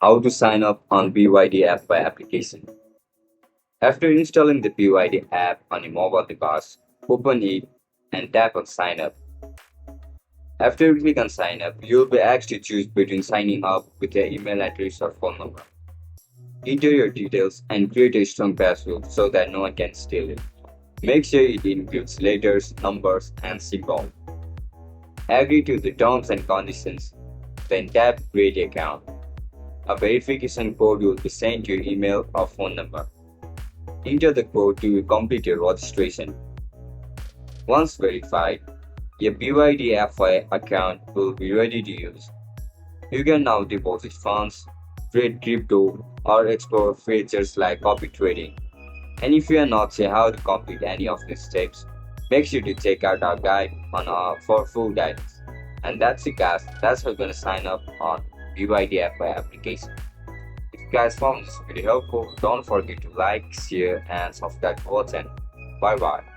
How to sign up on BYDFi application. After installing the BYD app on your mobile device, open it and tap on sign up. After you click on sign up, you will be asked to choose between signing up with your email address or phone number. Enter your details and create a strong password so that no one can steal it. Make sure it includes letters, numbers, and symbols. Agree to the terms and conditions, then tap create account. A verification code will be sent to your email or phone number. Enter the code to complete your registration. Once verified, your BYDFi account will be ready to use. You can now deposit funds, trade crypto, or explore features like copy trading. And if you are not sure how to complete any of these steps, make sure to check out our guide for full guidance. And that's it, guys. That's how you're gonna sign up on BYDFi application. If you guys found this video helpful, don't forget to like, share, and subscribe to our channel. Bye bye.